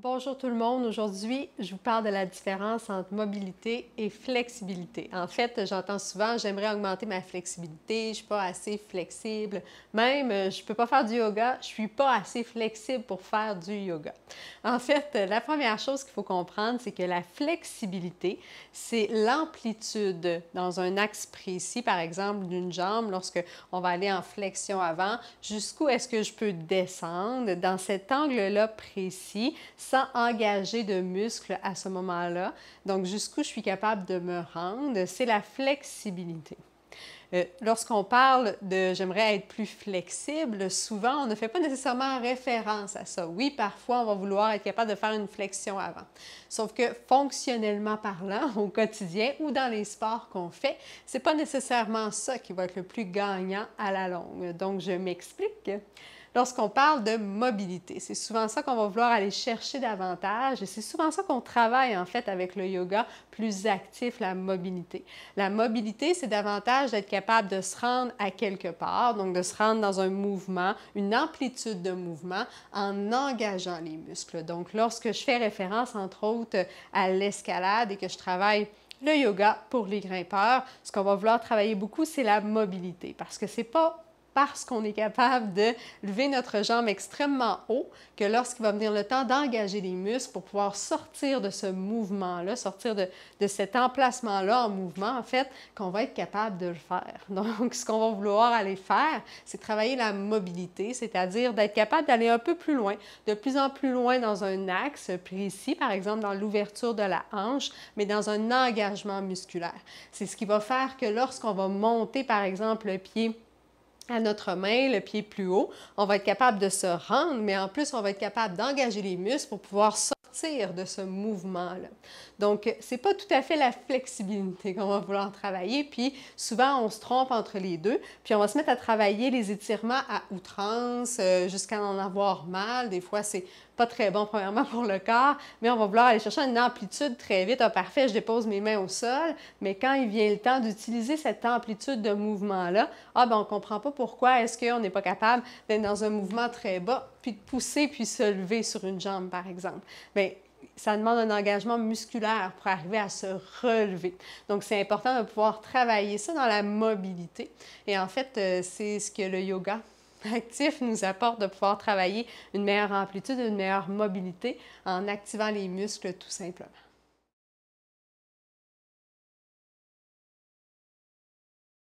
Bonjour tout le monde. Aujourd'hui, je vous parle de la différence entre mobilité et flexibilité. En fait, j'entends souvent, j'aimerais augmenter ma flexibilité, je ne suis pas assez flexible. Même, je ne peux pas faire du yoga, je ne suis pas assez flexible pour faire du yoga. En fait, la première chose qu'il faut comprendre, c'est que la flexibilité, c'est l'amplitude dans un axe précis, par exemple d'une jambe, lorsque on va aller en flexion avant, jusqu'où est-ce que je peux descendre dans cet angle-là précis, sans engager de muscles à ce moment-là. Donc, jusqu'où je suis capable de me rendre, c'est la flexibilité. Lorsqu'on parle de « j'aimerais être plus flexible », souvent, on ne fait pas nécessairement référence à ça. Oui, parfois, on va vouloir être capable de faire une flexion avant. Sauf que fonctionnellement parlant, au quotidien ou dans les sports qu'on fait, ce n'est pas nécessairement ça qui va être le plus gagnant à la longue. Donc, je m'explique. Lorsqu'on parle de mobilité, c'est souvent ça qu'on va vouloir aller chercher davantage et c'est souvent ça qu'on travaille en fait avec le yoga plus actif, la mobilité. La mobilité, c'est davantage d'être capable de se rendre à quelque part, donc de se rendre dans un mouvement, une amplitude de mouvement en engageant les muscles. Donc lorsque je fais référence entre autres à l'escalade et que je travaille le yoga pour les grimpeurs, ce qu'on va vouloir travailler beaucoup, c'est la mobilité parce que c'est pas parce qu'on est capable de lever notre jambe extrêmement haut que lorsqu'il va venir le temps d'engager les muscles pour pouvoir sortir de ce mouvement-là, sortir de cet emplacement-là en mouvement, en fait, qu'on va être capable de le faire. Donc, ce qu'on va vouloir aller faire, c'est travailler la mobilité, c'est-à-dire d'être capable d'aller un peu plus loin, de plus en plus loin dans un axe précis, par exemple dans l'ouverture de la hanche, mais dans un engagement musculaire. C'est ce qui va faire que lorsqu'on va monter, par exemple, le pied à notre main, le pied plus haut, on va être capable de se rendre, mais en plus, on va être capable d'engager les muscles pour pouvoir sortir de ce mouvement-là. Donc, ce n'est pas tout à fait la flexibilité qu'on va vouloir travailler, puis souvent, on se trompe entre les deux, puis on va se mettre à travailler les étirements à outrance jusqu'à en avoir mal. Des fois, c'est pas très bon, premièrement, pour le corps, mais on va vouloir aller chercher une amplitude très vite. Ah, parfait, je dépose mes mains au sol, mais quand il vient le temps d'utiliser cette amplitude de mouvement-là, ah, ben on ne comprend pas pourquoi est-ce qu'on n'est pas capable d'être dans un mouvement très bas, puis de pousser, puis se lever sur une jambe, par exemple. Bien, ça demande un engagement musculaire pour arriver à se relever. Donc, c'est important de pouvoir travailler ça dans la mobilité. Et en fait, c'est ce que le yoga actif nous apporte de pouvoir travailler une meilleure amplitude, une meilleure mobilité en activant les muscles tout simplement.